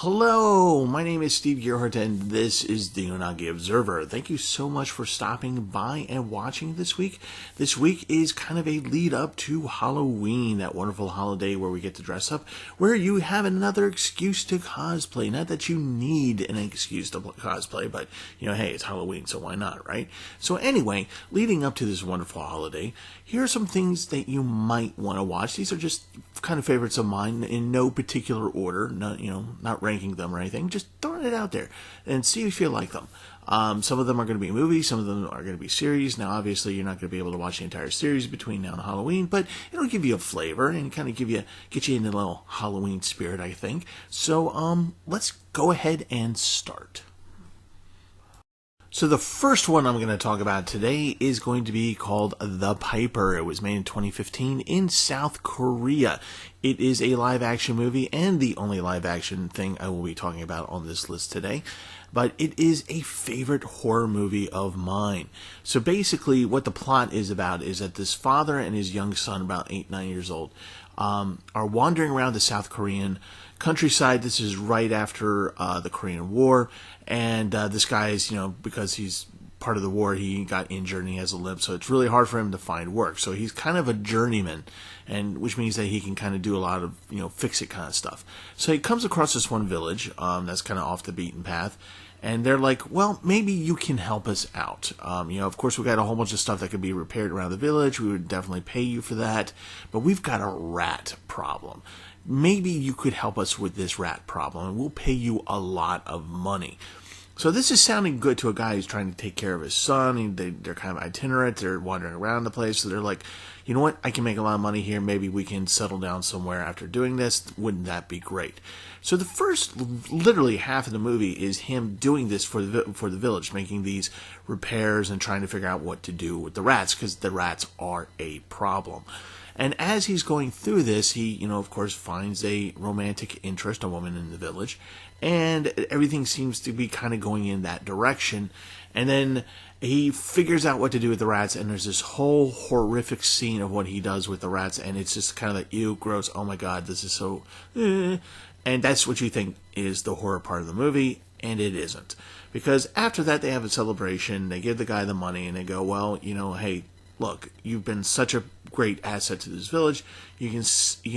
Hello, my name is Steve Gerhardt, and this is the Unagi Observer. Thank you so much for stopping by and watching this week. This week is kind of a lead up to Halloween, that wonderful holiday where we get to dress up, where you have another excuse to cosplay. Not that you need an excuse to cosplay, but, hey, it's Halloween, so why not, right? So anyway, leading up to this wonderful holiday, here are some things that you might want to watch. These are just kind of favorites of mine in no particular order, not ranking them or anything, just throwing it out there and see if you like them. Some of them are going to be movies, some of them are going to be series. Now, obviously, you're not going to be able to watch the entire series between now and Halloween, but it'll give you a flavor and kind of get you in a little Halloween spirit, I think. So, let's go ahead and start. So the first one I'm going to talk about today is going to be called The Piper. It was made in 2015 in South Korea. It is a live-action movie and the only live-action thing I will be talking about on this list today. But it is a favorite horror movie of mine. So basically what the plot is about is that this father and his young son, about 8-9 years old, are wandering around the South Korean countryside. This is right after the Korean War, and this guy is, because he's part of the war, he got injured and he has a limp, so it's really hard for him to find work. So he's kind of a journeyman, and which means that he can kind of do a lot of, fix-it kind of stuff. So he comes across this one village that's kind of off the beaten path, and they're like, well, maybe you can help us out. Of course, we got a whole bunch of stuff that could be repaired around the village. We would definitely pay you for that. But we've got a rat problem. Maybe you could help us with this rat problem, and we'll pay you a lot of money. So this is sounding good to a guy who's trying to take care of his son. They're kind of itinerant. They're wandering around the place. So they're like, you know what? I can make a lot of money here. Maybe we can settle down somewhere after doing this. Wouldn't that be great? So the first, literally half of the movie is him doing this for the village, making these repairs and trying to figure out what to do with the rats, because the rats are a problem. And as he's going through this, he, of course, finds a romantic interest, a woman in the village, and everything seems to be kind of going in that direction. And then he figures out what to do with the rats, and there's this whole horrific scene of what he does with the rats, and it's just kind of like, ew, gross, oh my god, this is so... And that's what you think is the horror part of the movie, and it isn't. Because after that, they have a celebration, they give the guy the money, and they go, well, hey, look, you've been such a great asset to this village. You can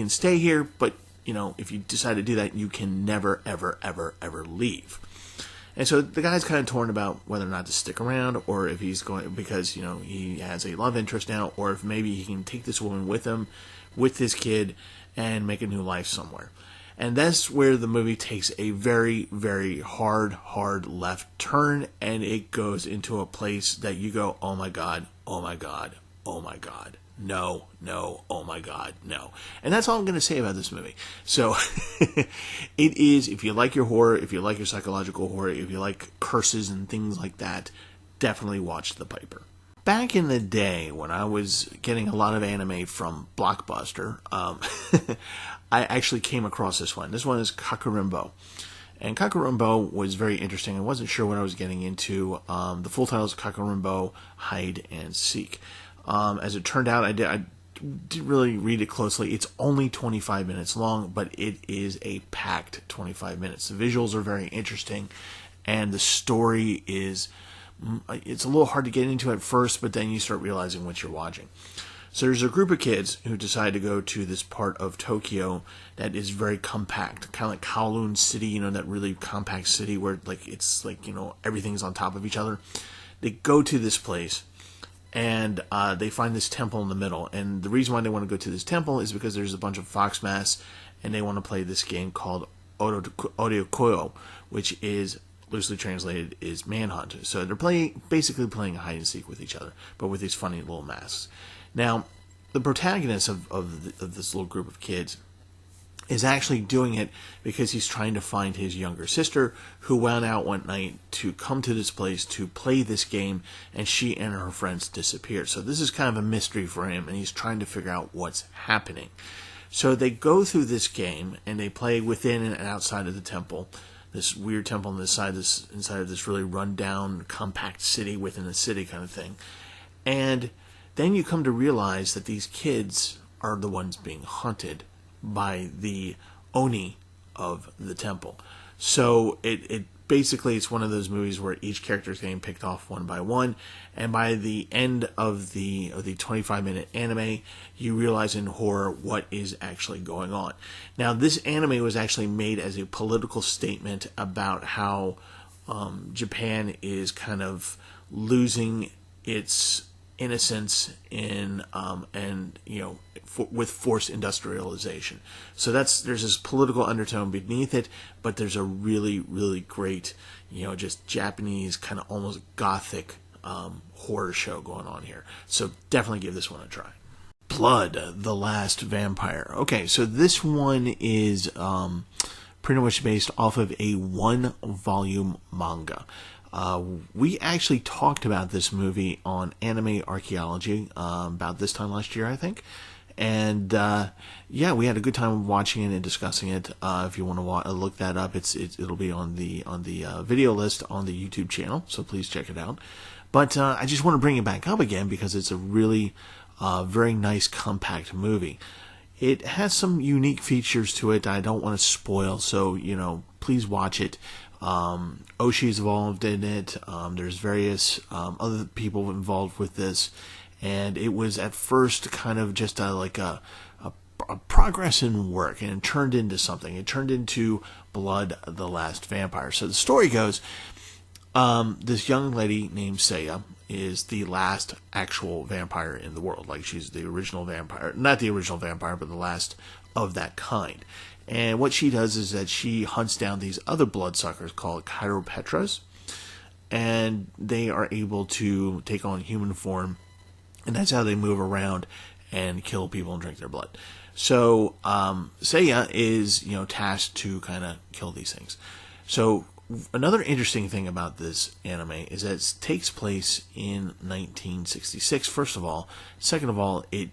stay here, but if you decide to do that, you can never, ever, ever, ever leave. And so the guy's kind of torn about whether or not to stick around, or if he's going, because he has a love interest now, or if maybe he can take this woman with him, with his kid, and make a new life somewhere. And that's where the movie takes a very, very hard left turn, and it goes into a place that you go, oh my god, oh my god, oh my god, no, oh my god, no. And that's all I'm going to say about this movie. So, it is, if you like your horror, if you like your psychological horror, if you like curses and things like that, definitely watch The Piper. Back in the day, when I was getting a lot of anime from Blockbuster, I actually came across this one. This one is Kakarimbo. And Kakarimbo was very interesting. I wasn't sure what I was getting into. The full title is Kakarimbo, Hide and Seek. As it turned out, I didn't really read it closely. It's only 25 minutes long, but it is a packed 25 minutes. The visuals are very interesting, and the story is... it's a little hard to get into at first, but then you start realizing what you're watching. So there's a group of kids who decide to go to this part of Tokyo that is very compact, kind of like Kowloon City, that really compact city where it's everything's on top of each other. They go to this place, and they find this temple in the middle. And the reason why they want to go to this temple is because there's a bunch of fox masks, and they want to play this game called Oriokoyo, which is... loosely translated is Manhunt. So they're basically playing hide and seek with each other, but with these funny little masks. Now, the protagonist of this little group of kids is actually doing it because he's trying to find his younger sister, who went out one night to come to this place to play this game, and she and her friends disappeared. So this is kind of a mystery for him, and he's trying to figure out what's happening. So they go through this game, and they play within and outside of the temple. This weird temple inside of this really run-down, compact city within a city kind of thing. And then you come to realize that these kids are the ones being hunted by the Oni of the temple. So it basically, it's one of those movies where each character is getting picked off one by one, and by the end of the 25-minute anime, you realize in horror what is actually going on. Now, this anime was actually made as a political statement about how Japan is kind of losing its innocence in with forced industrialization. So there's this political undertone beneath it, but there's a really, really great, just Japanese kind of almost gothic horror show going on here. So definitely give this one a try. Blood, the Last Vampire. Okay, so this one is pretty much based off of a 1-volume manga. We actually talked about this movie on Anime Archaeology about this time last year, I think. And we had a good time watching it and discussing it. If you want to look that up, it'll be on the video list on the YouTube channel, so please check it out. But I just want to bring it back up again because it's a really very nice compact movie. It has some unique features to it I don't want to spoil, so please watch it. Oshi's involved in it. There's various other people involved with this, and it was at first kind of just a progress in work, and it turned into something. It turned into Blood, the Last Vampire. So the story goes, this young lady named Seiya is the last actual vampire in the world. Like, she's the original vampire, not the original vampire, but the last of that kind. And what she does is that she hunts down these other bloodsuckers called chiropetras, and they are able to take on human form, and that's how they move around and kill people and drink their blood. So Seiya is tasked to kind of kill these things. So another interesting thing about this anime is that it takes place in 1966, first of all. Second of all, it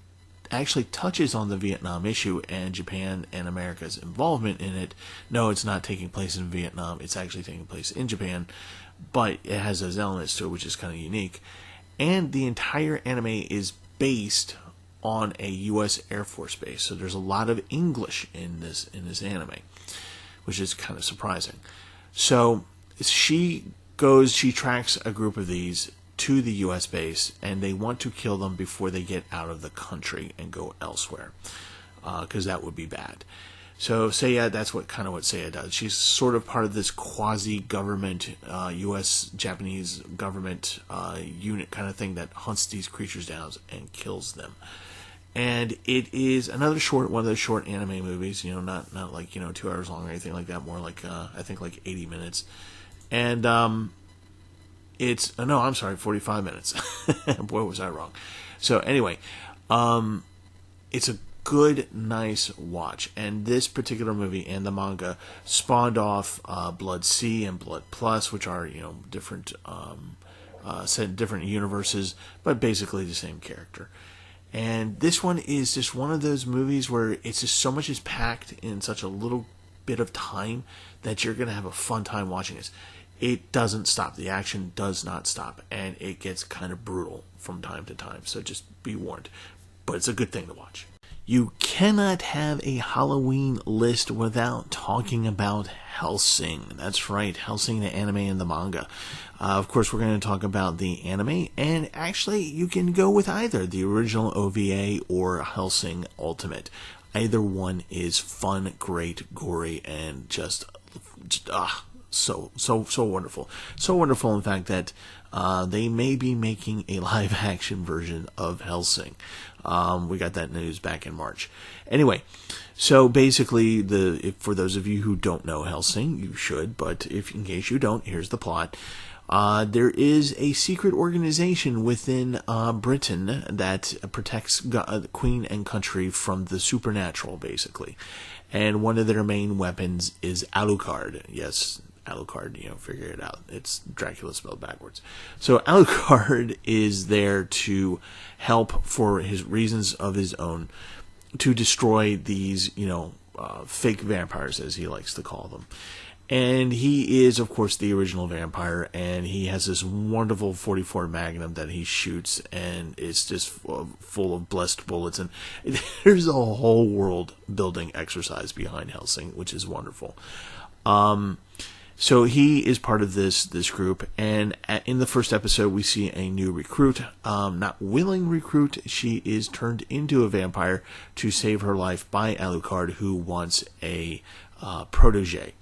actually touches on the Vietnam issue and Japan and America's involvement in it. No, it's not taking place in Vietnam. It's actually taking place in Japan, but it has those elements to it, which is kind of unique. And the entire anime is based on a U.S. Air Force base, so there's a lot of English in this anime, which is kind of surprising. So she tracks a group of these to the U.S. base, and they want to kill them before they get out of the country and go elsewhere, because that would be bad. So Seiya, that's what Seiya does. She's sort of part of this quasi-government, U.S.-Japanese government unit kind of thing that hunts these creatures down and kills them. And it is one of those short anime movies, not like 2 hours long or anything like that. More like I think like 80 minutes, and 45 minutes. Boy, was I wrong. So anyway, it's a good, nice watch. And this particular movie and the manga spawned off Blood C and Blood Plus, which are different, set in different universes, but basically the same character. And this one is just one of those movies where it's just so much is packed in such a little bit of time that you're going to have a fun time watching this. It doesn't stop. The action does not stop, and it gets kind of brutal from time to time, so just be warned. But it's a good thing to watch. You cannot have a Halloween list without talking about Helsing. That's right, Helsing, the anime and the manga. Of course, we're going to talk about the anime, and actually, you can go with either the original OVA or Helsing Ultimate. Either one is fun, great, gory, and just so wonderful. So wonderful, in fact, that they may be making a live-action version of Helsing. We got that news back in March. Anyway, so basically, for those of you who don't know Helsing, you should, but in case you don't, here's the plot. There is a secret organization within Britain that protects Queen and country from the supernatural, basically. And one of their main weapons is Alucard. Yes, Alucard, figure it out. It's Dracula spelled backwards. So Alucard is there to help, for his reasons of his own, to destroy these, fake vampires, as he likes to call them. And he is, of course, the original vampire, and he has this wonderful 44 Magnum that he shoots, and it's just full of blessed bullets, and there's a whole world-building exercise behind Helsing, which is wonderful. So he is part of this group, and in the first episode, we see a new recruit, not willing recruit. She is turned into a vampire to save her life by Alucard, who wants a protege.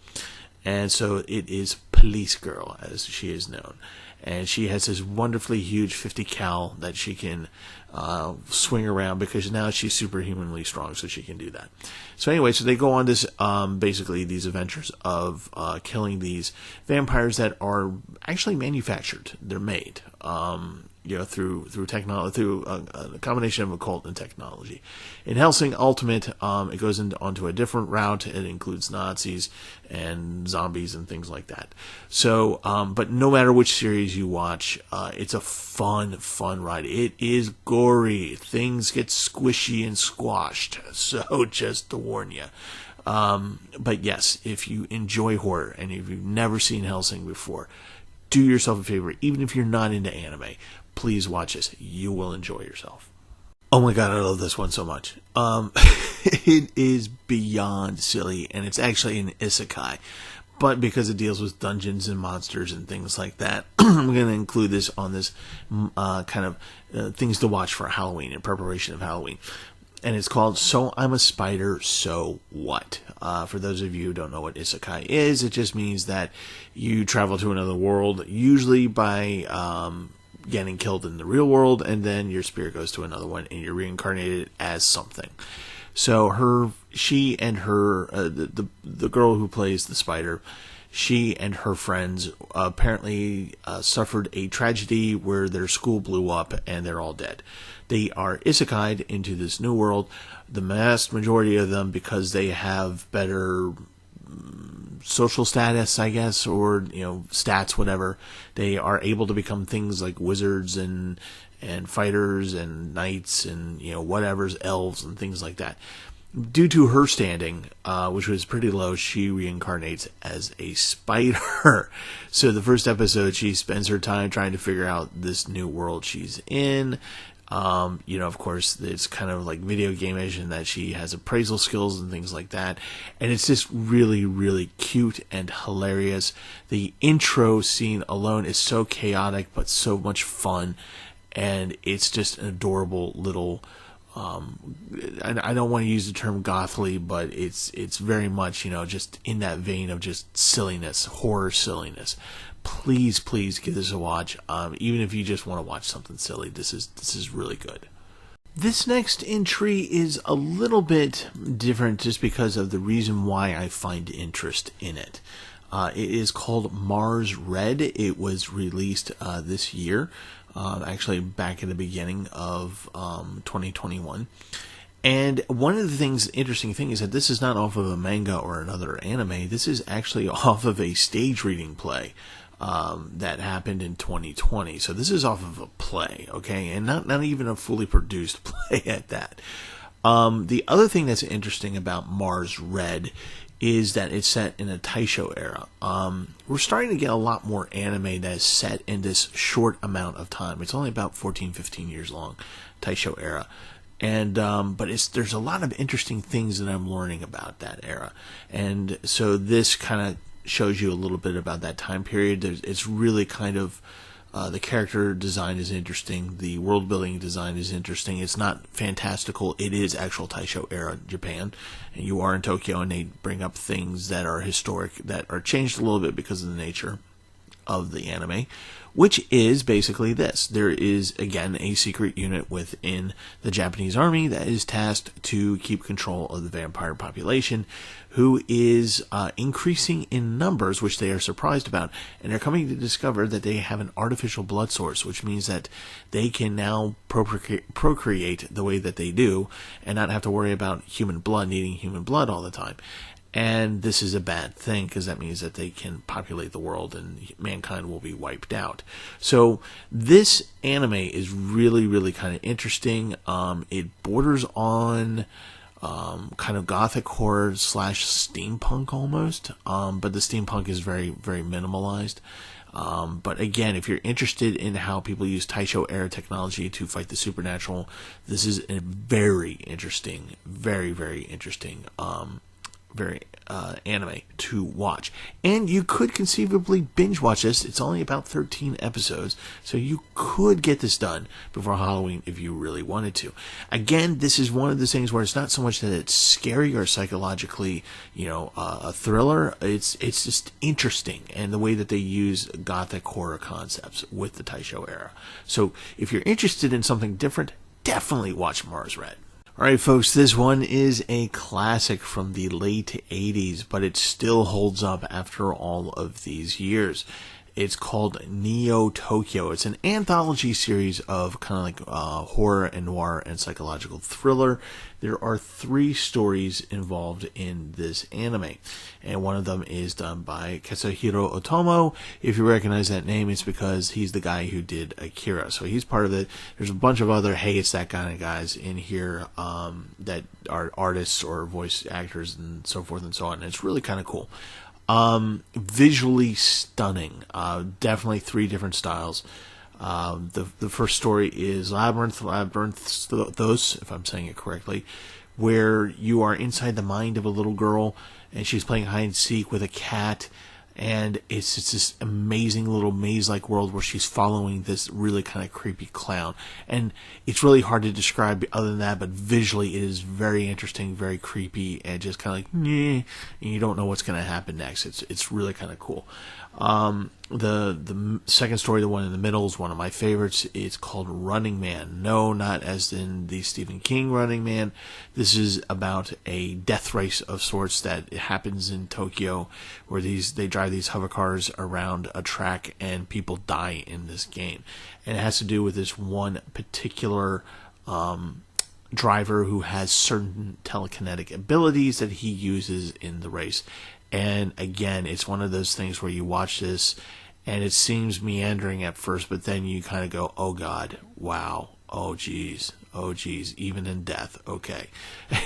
And so it is Police Girl, as she is known. And she has this wonderfully huge 50 cal that she can swing around, because now she's superhumanly strong, so she can do that. So anyway, so they go on this, basically these adventures of killing these vampires that are actually manufactured. They're made, through technology, through a combination of occult and technology. In Helsing Ultimate, it goes onto a different route. It includes Nazis and zombies and things like that. So, but no matter which series you watch, it's a fun ride. It is gory. Things get squishy and squashed. So, just to warn you. But yes, if you enjoy horror and if you've never seen Helsing before, do yourself a favor. Even if you're not into anime, please watch this. You will enjoy yourself. Oh my god, I love this one so much. It is beyond silly, and it's actually an isekai. But because it deals with dungeons and monsters and things like that, I'm going to include this on this kind of things to watch for Halloween, in preparation of Halloween. And it's called So I'm a Spider, So What? For those of you who don't know what isekai is, it just means that you travel to another world, usually by getting killed in the real world, and then your spirit goes to another one, and you're reincarnated as something. So she and her, the girl who plays the spider, she and her friends apparently suffered a tragedy where their school blew up and they're all dead. They are isekai'd into this new world, the vast majority of them because they have better social status, I guess, or stats, whatever. They are able to become things like wizards and fighters and knights and whatever's elves and things like that. Due to her standing, which was pretty low, she reincarnates as a spider. So the first episode, she spends her time trying to figure out this new world she's in. Of course, it's kind of like video game-ish in that she has appraisal skills and things like that. And it's just really, really cute and hilarious. The intro scene alone is so chaotic, but so much fun. And it's just an adorable little, I don't want to use the term gothly, but it's very much, just in that vein of just silliness, horror silliness. Please give this a watch. Even if you just want to watch something silly, this is really good. This next entry is a little bit different just because of the reason why I find interest in it. It is called Mars Red. It was released this year, actually back in the beginning of 2021. And one of the interesting thing is that this is not off of a manga or another anime. This is actually off of a stage reading play that happened in 2020. So this is off of a play, okay? And not even a fully produced play at that. The other thing that's interesting about Mars Red is that it's set in a Taisho era. We're starting to get a lot more anime that is set in this short amount of time. It's only about 14-15 years long, Taisho era. And but there's a lot of interesting things that I'm learning about that era. And so this kind of shows you a little bit about that time period. It's really kind of the character design is interesting. The world building design is interesting. It's not fantastical. It is actual Taisho era Japan. And you are in Tokyo, and they bring up things that are historic, that are changed a little bit because of the nature of the anime, which is basically this. There is, again, a secret unit within the Japanese army that is tasked to keep control of the vampire population, who is increasing in numbers, which they are surprised about, and they're coming to discover that they have an artificial blood source, which means that they can now procreate the way that they do, and not have to worry about needing human blood all the time. And this is a bad thing, because that means that they can populate the world and mankind will be wiped out. So this anime is really, really kind of interesting. It borders on kind of gothic horror / steampunk almost. But the steampunk is very, very minimalized. But again, if you're interested in how people use Taisho era technology to fight the supernatural, this is a very interesting, very, very interesting very anime to watch. And you could conceivably binge watch this. It's only about 13 episodes, so you could get this done before Halloween if you really wanted to. Again, this is one of those things where it's not so much that it's scary or psychologically, a thriller. It's just interesting, and the way that they use gothic horror concepts with the Taisho era. So if you're interested in something different, definitely watch Mars Red. Alright folks, this one is a classic from the late 80s, but it still holds up after all of these years. It's called Neo Tokyo. It's an anthology series of kind of like horror and noir and psychological thriller. There are 3 stories involved in this anime, and one of them is done by Katsuhiro Otomo. If you recognize that name, it's because he's the guy who did Akira, so he's part of it. There's a bunch of other hey, it's that kind of guys in here that are artists or voice actors and so forth and so on, and it's really kind of cool. Visually stunning. Definitely 3 different styles. The first story is Labyrinthos, if I'm saying it correctly, where you are inside the mind of a little girl and she's playing hide and seek with a cat, and it's this amazing little maze-like world where she's following this really kind of creepy clown. And it's really hard to describe other than that, but visually it is very interesting, very creepy, and just kind of like, and you don't know what's going to happen next. It's really kind of cool. The second story, the one in the middle, is one of my favorites. It's called Running Man. No, not as in the Stephen King Running Man. This is about a death race of sorts that happens in Tokyo, where they drive these hover cars around a track and people die in this game. And it has to do with this one particular driver who has certain telekinetic abilities that he uses in the race. And again, it's one of those things where you watch this and it seems meandering at first, but then you kind of go, oh God, wow, oh geez, even in death, okay.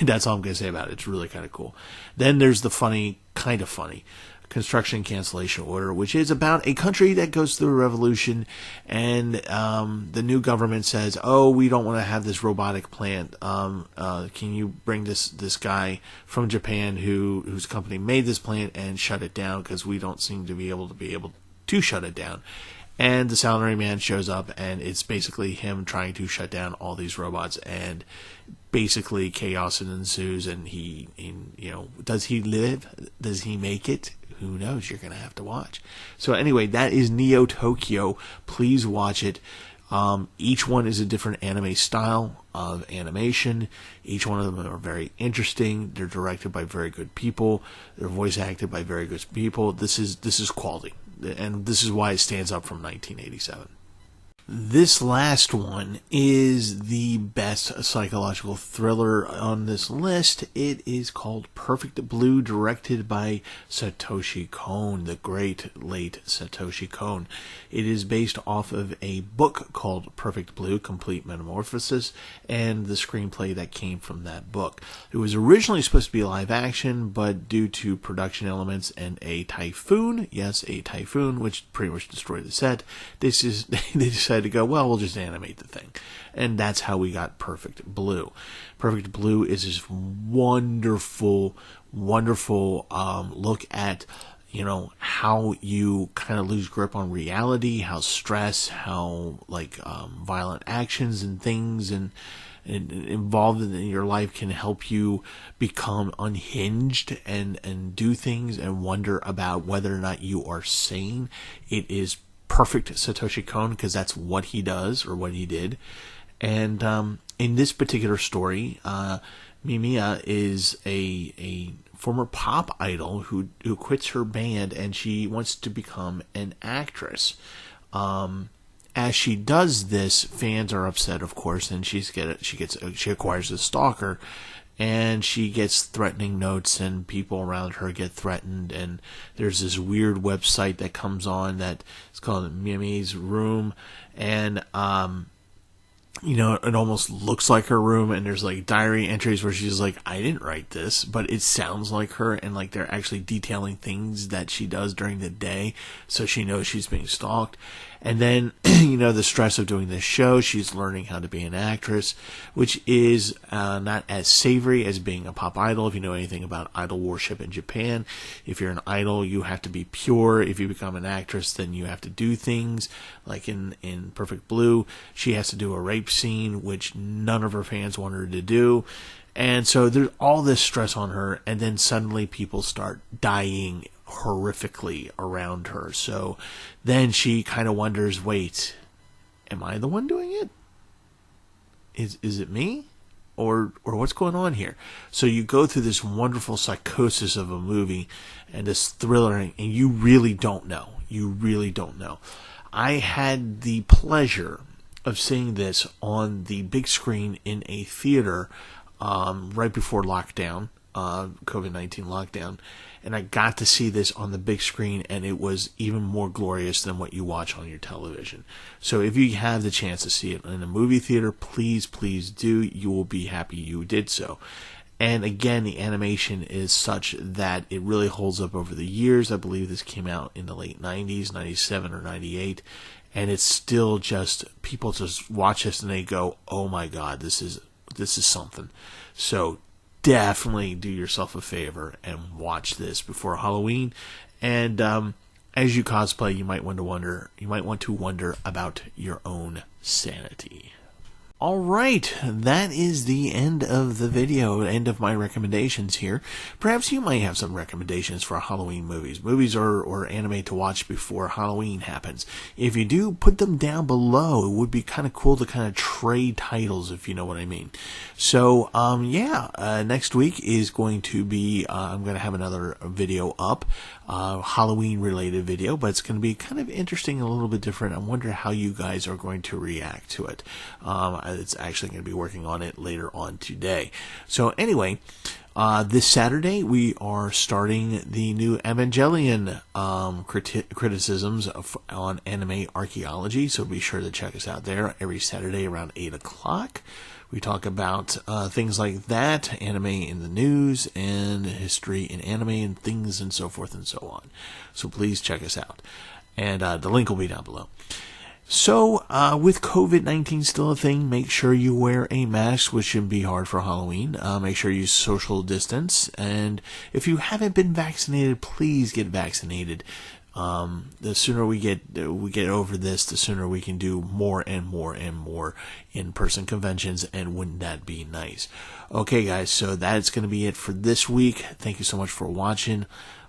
That's all I'm going to say about it. It's really kind of cool. Then there's the kind of funny, Construction Cancellation Order, which is about a country that goes through a revolution, and the new government says, oh, we don't want to have this robotic plant. Can you bring this guy from Japan whose company made this plant and shut it down, because we don't seem to be able to shut it down. And the salaryman shows up, and it's basically him trying to shut down all these robots, and basically chaos ensues, and he does he live? Does he make it? Who knows? You're going to have to watch. So anyway, that is Neo Tokyo. Please watch it. Each one is a different anime style of animation. Each one of them are very interesting. They're directed by very good people. They're voice acted by very good people. This is quality, and this is why it stands up from 1987. This last one is the best psychological thriller on this list. It is called Perfect Blue, directed by Satoshi Kon, the great late Satoshi Kon. It is based off of a book called Perfect Blue, Complete Metamorphosis, and the screenplay that came from that book. It was originally supposed to be live action, but due to production elements and a typhoon, yes, a typhoon, which pretty much destroyed the set, they decided to go, well, we'll just animate the thing. And that's how we got Perfect Blue. Perfect Blue is this wonderful look at, how you kind of lose grip on reality, how stress, how violent actions and things and involved in your life can help you become unhinged and do things and wonder about whether or not you are sane. It is perfect Satoshi Kon, because that's what he does, or what he did. And in this particular story, Mimiya is a former pop idol who quits her band, and she wants to become an actress. As she does this, fans are upset, of course, and she acquires a stalker, and she gets threatening notes, and people around her get threatened, and there's this weird website that comes on that is called Mimi's Room, and it almost looks like her room, and there's like diary entries where she's like, I didn't write this, but it sounds like her, and like they're actually detailing things that she does during the day, so she knows she's being stalked. And then, the stress of doing this show, she's learning how to be an actress, which is not as savory as being a pop idol. If you know anything about idol worship in Japan, if you're an idol, you have to be pure. If you become an actress, then you have to do things. Like in Perfect Blue, she has to do a rape scene, which none of her fans want her to do. And so there's all this stress on her, and then suddenly people start dying horrifically around her. So then she kind of wonders, wait, am I the one doing it? Is it me? Or what's going on here? So you go through this wonderful psychosis of a movie and this thriller, and you really don't know. You really don't know. I had the pleasure of seeing this on the big screen in a theater right before lockdown, COVID-19 lockdown, and I got to see this on the big screen, and it was even more glorious than what you watch on your television. So if you have the chance to see it in a movie theater, please do. You will be happy you did so. And again, the animation is such that it really holds up over the years. I believe this came out in the late 90s, 97 or 98. And it's still just, people just watch this and they go, oh my God, this is something. So definitely do yourself a favor and watch this before Halloween. And as you cosplay, you might want to wonder about your own sanity. All right, that is the end of the video, end of my recommendations here. Perhaps you might have some recommendations for Halloween movies or anime to watch before Halloween happens. If you do, put them down below. It would be kind of cool to kind of trade titles, if you know what I mean. So, next week is going to be, I'm going to have another video up, Halloween-related video, but it's going to be kind of interesting, a little bit different. I wonder how you guys are going to react to it. It's actually going to be working on it later on today. So anyway, this Saturday we are starting the new Evangelion criticisms on anime archaeology. So be sure to check us out there every Saturday around 8 o'clock. We talk about things like that, anime in the news, and history in anime, and things and so forth and so on. So please check us out. And the link will be down below. So, with COVID-19 still a thing, make sure you wear a mask, which shouldn't be hard for Halloween. Make sure you social distance. And if you haven't been vaccinated, please get vaccinated. The sooner we get over this, the sooner we can do more and more and more in-person conventions, and wouldn't that be nice? Okay, guys, so that's going to be it for this week. Thank you so much for watching.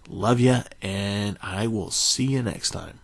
Love ya, and I will see you next time.